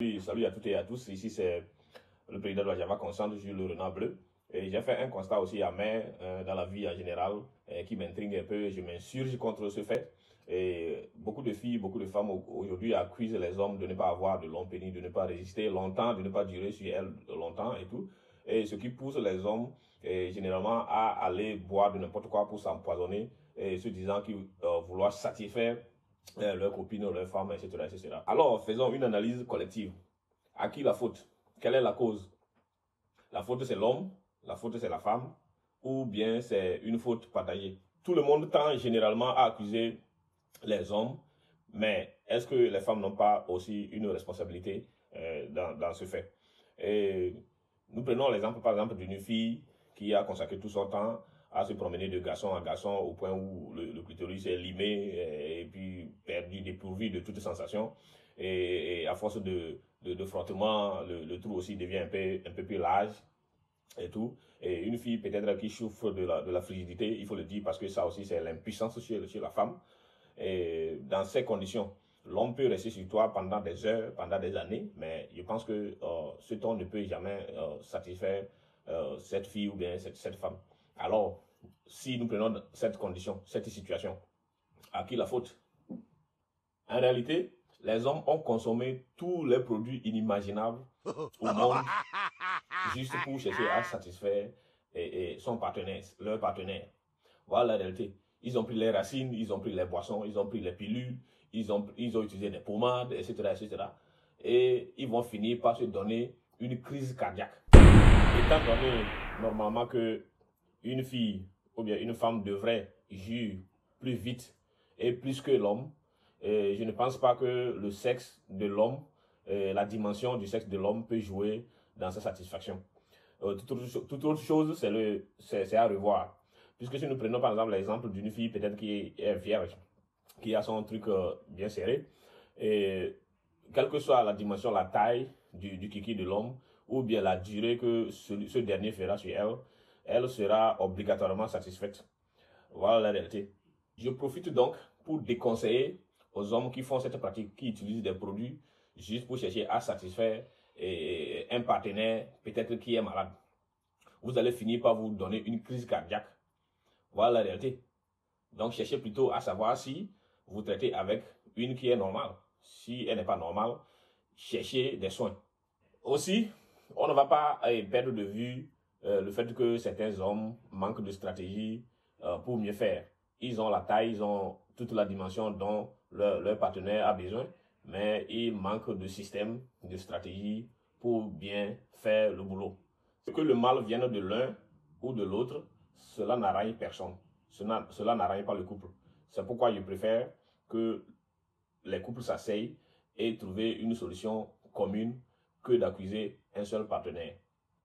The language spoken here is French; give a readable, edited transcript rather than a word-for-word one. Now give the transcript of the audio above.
Oui, salut à toutes et à tous, ici c'est le président de la Java Consciente, Jules Le Renard Bleu. Et j'ai fait un constat aussi amer dans la vie en général qui m'intrigue un peu, je m'insurge contre ce fait. Et beaucoup de filles, beaucoup de femmes aujourd'hui accusent les hommes de ne pas avoir de longs pénis, de ne pas résister longtemps, de ne pas durer sur elles longtemps et tout. Et ce qui pousse les hommes généralement à aller boire de n'importe quoi pour s'empoisonner et se disant qu'ils vouloir satisfaire leurs copines, leurs femmes, etc., etc. Alors, faisons une analyse collective. À qui la faute? Quelle est la cause? La faute, c'est l'homme, la faute, c'est la femme, ou bien c'est une faute partagée? Tout le monde tend généralement à accuser les hommes, mais est-ce que les femmes n'ont pas aussi une responsabilité dans ce fait? Et nous prenons l'exemple, par exemple, d'une fille qui a consacré tout son temps à se promener de garçon en garçon au point où le clitoris est limé et puis perdu, dépourvu de toute sensation. Et à force de frottement, le trou aussi devient un peu plus large et tout. Et une fille peut-être qui souffre de la frigidité, il faut le dire, parce que ça aussi c'est l'impuissance chez la femme. Et dans ces conditions, l'homme peut rester sur toi pendant des heures, pendant des années, mais je pense que cet homme ne peut jamais satisfaire cette fille ou bien cette femme. Alors, si nous prenons cette condition, cette situation, à qui la faute? En réalité, les hommes ont consommé tous les produits inimaginables au monde juste pour chercher à satisfaire son partenaire, leur partenaire. Voilà la réalité. Ils ont pris les racines, ils ont pris les boissons, ils ont pris les pilules, ils ont utilisé des pommades, etc., etc. Et ils vont finir par se donner une crise cardiaque. Étant donné normalement que une fille ou bien une femme devrait jouir plus vite et plus que l'homme, je ne pense pas que le sexe de l'homme, la dimension du sexe de l'homme peut jouer dans sa satisfaction. Toute autre chose, c'est à revoir. Puisque si nous prenons par exemple l'exemple d'une fille peut-être qui est vierge, qui a son truc bien serré, et quelle que soit la dimension, la taille du kiki de l'homme, ou bien la durée que ce dernier fera sur elle, elle sera obligatoirement satisfaite. Voilà la réalité. Je profite donc pour déconseiller aux hommes qui font cette pratique, qui utilisent des produits juste pour chercher à satisfaire un partenaire peut-être qui est malade. Vous allez finir par vous donner une crise cardiaque. Voilà la réalité. Donc cherchez plutôt à savoir si vous traitez avec une qui est normale. Si elle n'est pas normale, cherchez des soins. Aussi, on ne va pas perdre de vue le fait que certains hommes manquent de stratégie pour mieux faire. Ils ont la taille, ils ont toute la dimension dont leur partenaire a besoin, mais ils manquent de système, de stratégie pour bien faire le boulot. Que le mal vienne de l'un ou de l'autre, cela n'arrange personne. Cela n'arrange pas le couple. C'est pourquoi je préfère que les couples s'asseyent et trouver une solution commune que d'accuser un seul partenaire.